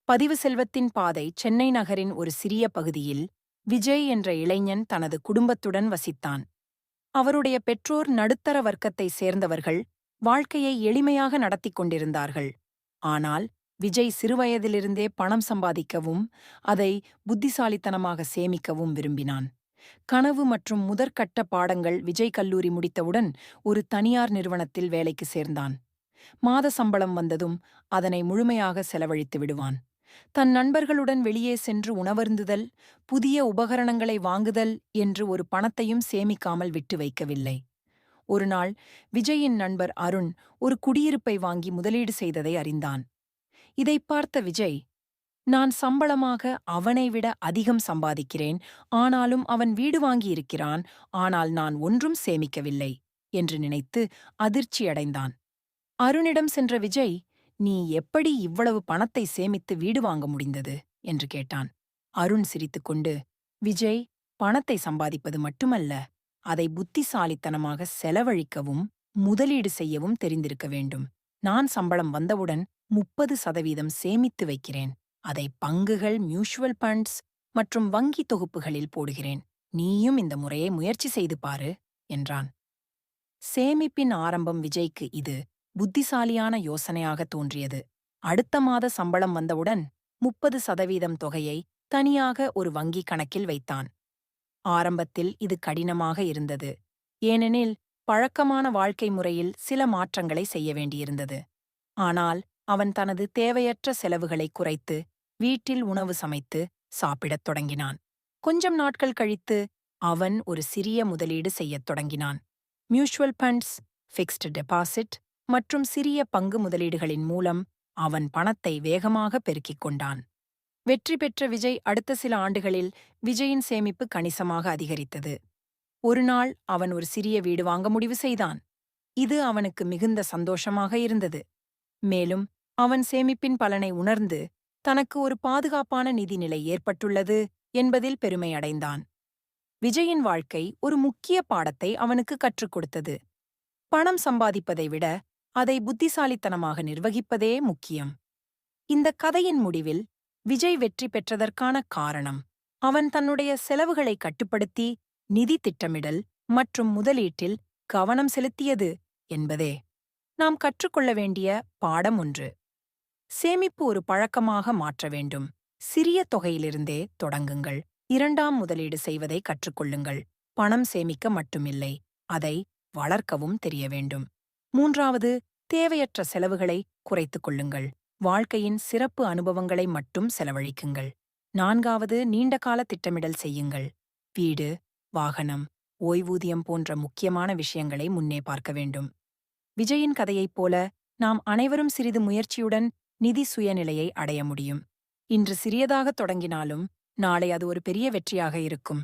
பதிவு செல்வத்தின் பாதை சென்னை நகரின் ஒரு சிறிய பகுதியில் விஜய் என்ற இளைஞன் தனது குடும்பத்துடன் வசித்தான். அவருடைய பெற்றோர் நடுத்தர வர்க்கத்தை சேர்ந்தவர்கள், வாழ்க்கையை எளிமையாக நடத்திக் கொண்டிருந்தார்கள். ஆனால் விஜய் சிறுவயதிலிருந்தே பணம் சம்பாதிக்கவும் அதை புத்திசாலித்தனமாக சேமிக்கவும் விரும்பினான். கனவு மற்றும் முதற்கட்ட பாடங்கள் விஜய் கல்லூரி முடித்தவுடன் ஒரு தனியார் நிறுவனத்தில் வேலைக்கு சேர்ந்தான். மாத சம்பளம் வந்ததும் அதனை முழுமையாக செலவழித்து விடுவான். தன் நண்பர்களுடன் வெளியே சென்று உணவருந்துதல், புதிய உபகரணங்களை வாங்குதல் என்று ஒரு பணத்தையும் சேமிக்காமல் விட்டு வைக்கவில்லை. ஒருநாள் விஜயின் நண்பர் அருண் ஒரு குடியிருப்பை வாங்கி முதலீடு செய்ததை அறிந்தான். இதைப் பார்த்த விஜய், நான் சம்பளமாக அவனை விட அதிகம் சம்பாதிக்கிறேன், ஆனாலும் அவன் வீடு வாங்கியிருக்கிறான், ஆனால் நான் ஒன்றும் சேமிக்கவில்லை என்று நினைத்து அதிர்ச்சியடைந்தான். அருணிடம் சென்ற விஜய், நீ எப்படி இவ்வளவு பணத்தை சேமித்து வீடு வாங்க முடிந்தது என்று கேட்டான். அருண் சிரித்துக்கொண்டு, விஜய், பணத்தை சம்பாதிப்பது மட்டுமல்ல, அதை புத்திசாலித்தனமாக செலவழிக்கவும் முதலீடு செய்யவும் தெரிந்திருக்க வேண்டும். நான் சம்பளம் வந்தவுடன் 30% சேமித்து வைக்கிறேன். அதை பங்குகள், மியூச்சுவல் ஃபண்ட்ஸ் மற்றும் வங்கி தொகுப்புகளில் போடுகிறேன். நீயும் இந்த முறையை முயற்சி செய்து பாரு என்றான். சேமிப்பின் ஆரம்பம் விஜய்க்கு இது புத்திசாலியான யோசனையாக தோன்றியது. அடுத்த மாத சம்பளம் வந்தவுடன் 30% தொகையை தனியாக ஒரு வங்கி கணக்கில் வைத்தான். ஆரம்பத்தில் இது கடினமாக இருந்தது, ஏனெனில் பழக்கமான வாழ்க்கை முறையில் சில மாற்றங்களை செய்ய வேண்டியிருந்தது. ஆனால் அவன் தனது தேவையற்ற செலவுகளை குறைத்து வீட்டில் உணவு சமைத்து சாப்பிடத் தொடங்கினான். கொஞ்சம் நாட்கள் கழித்து அவன் ஒரு சிறிய முதலீடு செய்யத் தொடங்கினான். மியூச்சுவல் ஃபண்ட்ஸ், ஃபிக்ஸ்டு டெபாசிட் மற்றும் சிறிய பங்கு முதலீடுகளின் மூலம் அவன் பணத்தை வேகமாக பெருக்கிக் கொண்டான். வெற்றி பெற்ற விஜய் அடுத்த சில ஆண்டுகளில் விஜயின் சேமிப்பு கணிசமாக அதிகரித்தது. ஒருநாள் அவன் ஒரு சிறிய வீடு வாங்க முடிவு செய்தான். இது அவனுக்கு மிகுந்த சந்தோஷமாக இருந்தது. மேலும் அவன் சேமிப்பின் பலனை உணர்ந்து தனக்கு ஒரு பாதுகாப்பான நிதிநிலை ஏற்பட்டுள்ளது என்பதில் பெருமை அடைந்தான். விஜயின் வாழ்க்கை ஒரு முக்கிய பாடத்தை அவனுக்கு கற்றுக் கொடுத்தது. பணம் சம்பாதிப்பதை விட அதை புத்திசாலித்தனமாக நிர்வகிப்பதே முக்கியம். இந்த கதையின் முடிவில் விஜய் வெற்றி பெற்றதற்கான காரணம் அவன் தன்னுடைய செலவுகளை கட்டுப்படுத்தி நிதி திட்டமிடல் மற்றும் முதலீட்டில் கவனம் செலுத்தியது என்பதே. நாம் கற்றுக்கொள்ள வேண்டிய பாடம் ஒன்று. சேமிப்பு ஒரு பழக்கமாக மாற்ற வேண்டும். சிறிய தொகையிலிருந்தே தொடங்குங்கள். இரண்டாம் முதலீடு செய்வதை கற்றுக்கொள்ளுங்கள். பணம் சேமிக்க மட்டுமில்லை, அதை வளர்க்கவும் தெரிய வேண்டும். மூன்றாவது, தேவையற்ற செலவுகளை குறைத்துக் கொள்ளுங்கள். வாழ்க்கையின் சிறப்பு அனுபவங்களை மட்டும் செலவழிக்குங்கள். நான்காவது, நீண்டகால திட்டமிடல் செய்யுங்கள். வீடு, வாகனம், ஓய்வூதியம் போன்ற முக்கியமான விஷயங்களை முன்னே பார்க்க வேண்டும். விஜயின் கதையைப் போல நாம் அனைவரும் சிறிது முயற்சியுடன் நிதி சுயநிலையை அடைய முடியும். இன்று சிறியதாக தொடங்கினாலும் நாளை அது ஒரு பெரிய வெற்றியாக இருக்கும்.